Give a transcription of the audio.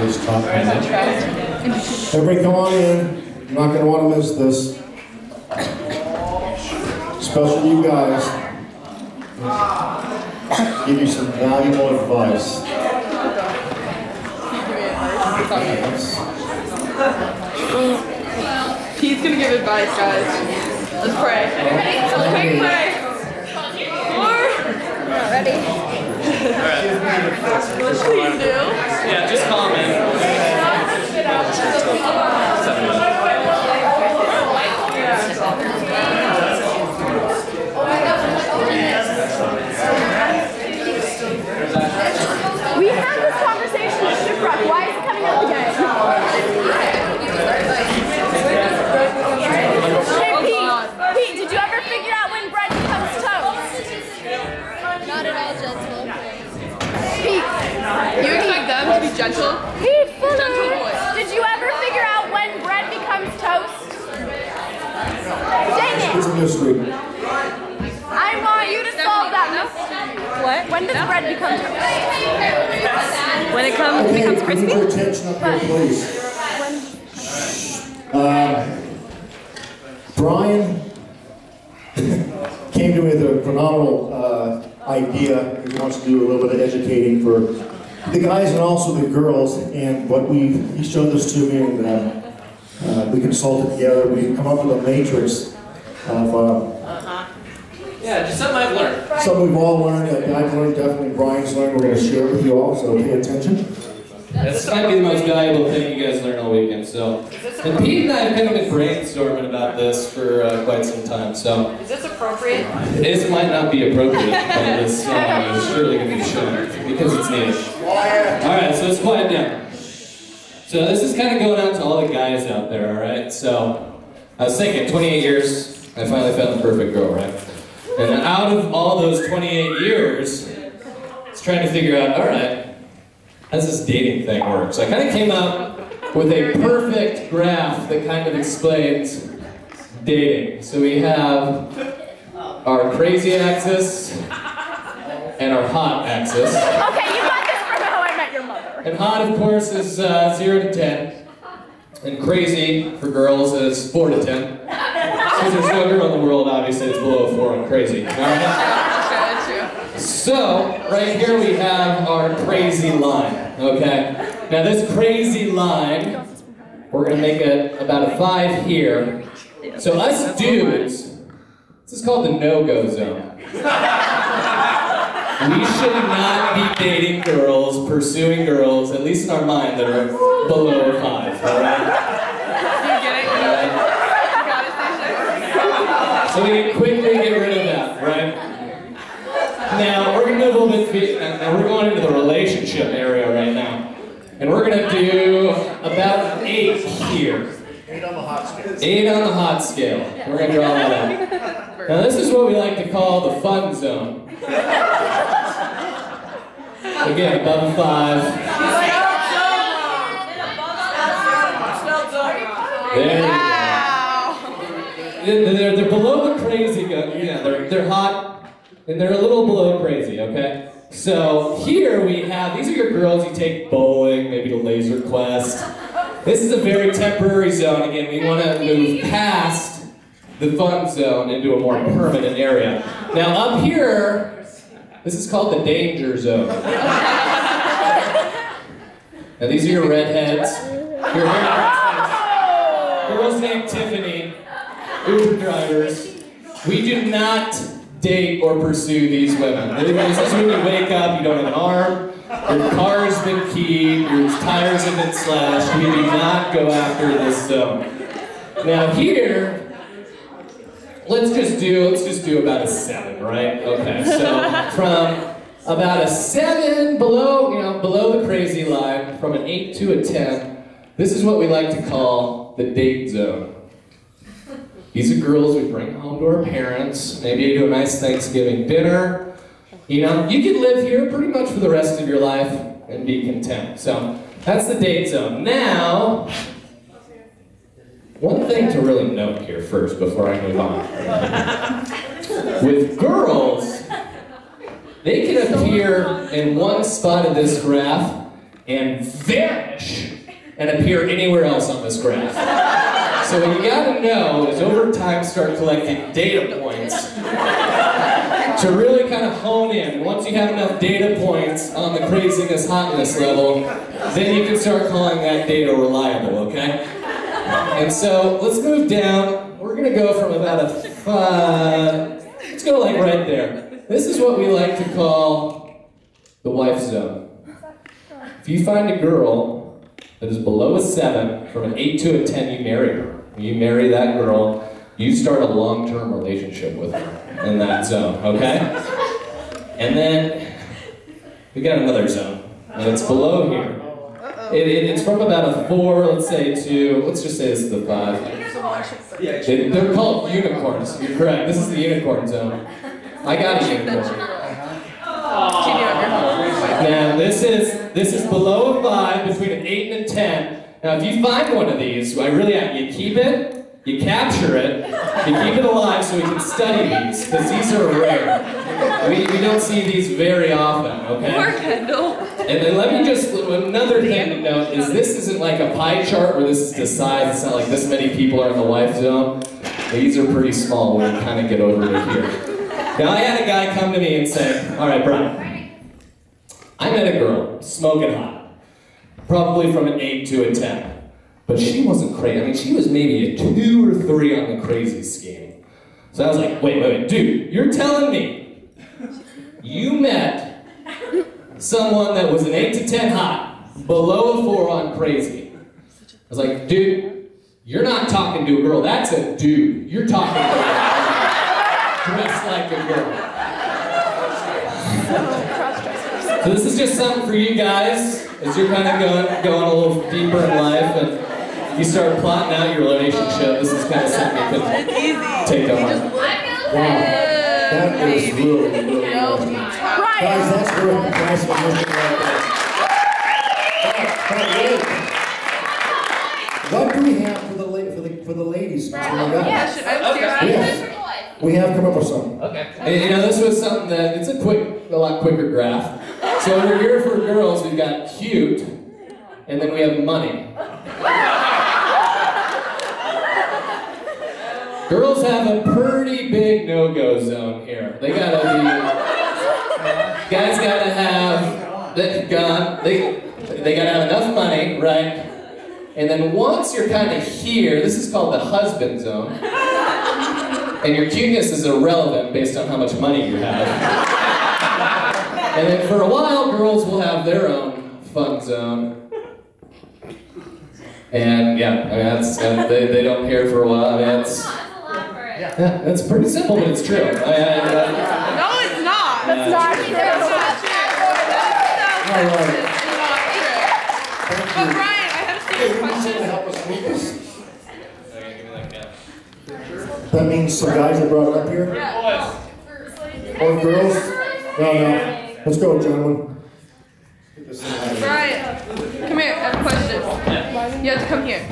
this top panel. Everybody come on in. You're not going to want to miss this. Especially you guys. Give you some valuable advice. He's going to give advice, guys. Let's pray. Let's pray. Ready? Please do. Yeah, just call me. We had this conversation with Shipwreck. Why is it coming up again? Hey, Pete, did you ever figure out when bread becomes toast? Not at all gentle. Pete, You expect them to be gentle? Pete, Gentle boys. did you ever figure out when bread becomes toast? Dang It's it! a mystery. I want you to solve that mystery. What? When does bread become toast? When it Okay, becomes I need crispy? your attention up here, please. Brian came to me with a phenomenal idea. He wants to do a little bit of educating for the guys and also the girls. And what he showed this to me, and we consulted together. We've come up with a matrix of Yeah, just something I've learned. something we've all learned. That I've learned, definitely Brian's learned. We're going to share it with you all, so pay attention. This might be the most valuable thing you guys learn all weekend. So, and Pete and I have kind of been brainstorming about this for quite some time. So, Is this appropriate? this might not be appropriate, but this is surely going to be shown because it's needed. All right, so let's quiet down. So this is kind of going out to all the guys out there. All right. So I was thinking, 28 years, I finally found the perfect girl, right? And out of all those 28 years, it's trying to figure out, all right, how does this dating thing work? So I kind of came up with a perfect graph that kind of explains dating. So we have our crazy axis and our hot axis. Okay, you got this from How I Met Your Mother. And hot, of course, is 0 to 10. And crazy for girls is 4 to 10. Because there's no girl in the world, obviously, it's below a 4 on crazy. All right? That's true. So, right here we have our crazy line, okay? Now this crazy line, we're gonna make it about a 5 here. So us dudes, this is called the no-go zone. We should not be dating girls, pursuing girls, at least in our mind, that are below a 5, all right? You get it? So we can quickly get rid of that, right? Now, we're going to move a little bit, and we're going into the relationship area right now. And we're going to do about an 8 here. 8 on the hot scale. 8 on the hot scale. We're going to draw that out. Now, this is what we like to call the fun zone. Again, above a 5. There we go. They're below the crazy, yeah, they're hot, and they're a little below crazy, okay? So here we have, these are your girls you take bowling, maybe to Laser Quest. This is a very temporary zone. Again, we want to move past the fun zone into a more permanent area. Now up here, this is called the danger zone. Now these are your redheads. Your girls named Tiffany, Uber drivers. We do not date or pursue these women. This is when you wake up, you don't have an arm, your car's been keyed, your tires have been slashed. We do not go after this zone. Now here, let's just do about a 7, right? Okay, so from about a 7 below the crazy line, from an 8 to a 10, this is what we like to call the date zone. These are girls we bring home to our parents, maybe do a nice Thanksgiving dinner. You know, you can live here pretty much for the rest of your life and be content. So that's the date zone. Now, one thing to really note here first before I move on. With girls, they can appear in one spot of this graph and vanish and appear anywhere else on this graph. So what you gotta know is over time start collecting data points to really kind of hone in. Once you have enough data points on the craziness hotness level, then you can start calling that data reliable, okay? And so let's move down. We're gonna go from about a 5, let's go like right there. This is what we like to call the wife zone. If you find a girl that is below a 7, from an 8 to a 10, you marry her. When you marry that girl, you start a long-term relationship with her in that zone, okay? And then we got another zone, and it's below here. It's from about a 4, let's say, to, let's just say this is the 5. They're called unicorns. You're correct. This is the unicorn zone. I got a unicorn. Now this is below a 5, between an 8 and a 10. Now if you find one of these, you keep it, you capture it, you keep it alive so we can study these, because these are rare. We don't see these very often, okay? Poor Kendall. And then let me just, another thing to note is this isn't like a pie chart where this is the size, it's not like this many people are in the wife zone. These are pretty small when you kind of get over to here. Now I had a guy come to me and say, all right, Brian, I met a girl, smoking hot, probably from an 8 to a 10. But she wasn't crazy. I mean, she was maybe a 2 or 3 on the crazy scheme. So I was like, wait, dude, you're telling me you met someone that was an 8 to 10 hot, below a 4 on crazy. I was like, dude, you're not talking to a girl, that's a dude. You're talking to a girl dressed like a girl. So this is just something for you guys, as you're kind of going a little deeper in life, and you start plotting out your relationship. This is kind of something you can take on. Wow. That is really awesome. Guys, that's really nice of listening right there. What do we have for the ladies? Yes. We have come up with something. Okay. And, this was something that, it's a lot quicker graph. So over here for girls, we've got cute, and then we have money. Girls have a pretty big no-go zone here. They gotta be, guys gotta have, they gotta have enough money, right? And then once you're kind of here, this is called the husband zone. And your cuteness is irrelevant based on how much money you have. And then for a while, girls will have their own fun zone. And yeah, I mean, they don't care for a while. I mean, yeah, that's pretty simple, but it's true. No, it's not. That's not true. But Brian, I have a serious question. Help us with this. That means some guys that brought it up here? Or girls? No. Let's go, gentlemen. Brian, come here, I have a question. You have to come here.